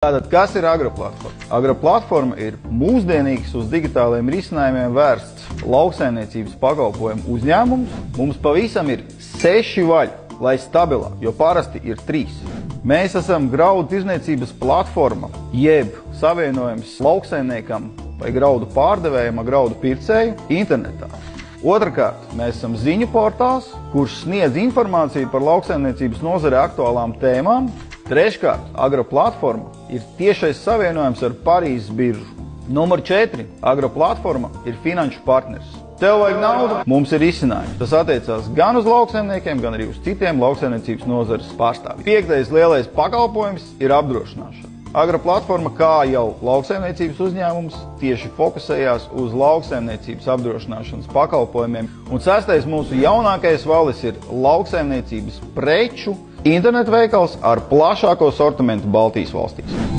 Tātad, kas ir Agroplatforma? Agroplatforma ir mūsdienīgs uz digitāliem risinājumiem vērsts lauksaimniecības pakalpojumu uzņēmums. Mums pavisam ir 6 vaļi, lai stabilāk, jo parasti ir 3. Mēs esam graudu tirdzniecības platforma, jeb savienojums lauksaimniekam vai graudu pārdevējam ar graudu pircēju internetā. Otrakārt, mēs esam ziņu portāls, kurš sniedz informāciju par lauksaimniecības nozare aktuālām tēmām. Treškārt, Agroplatforma ir tiešais savienojums ar Parīzes biržu. Numur 4. Agroplatforma ir finanšu partners. Tev vajag naudu, mums ir risinājums. Tas attiecās gan uz lauksaimniekiem, gan arī uz citiem lauksaimniecības nozares pārstāvjiem. 5. lielais pakalpojums ir apdrošināšana. Agroplatforma, kā jau lauksaimniecības uzņēmums, tieši fokusējās uz lauksaimniecības apdrošināšanas pakalpojumiem. Un 6. mūsu jaunākais valis ir lauksaimniecības preču internetu veikals ar plašāko sortimentu Baltijas valstīs.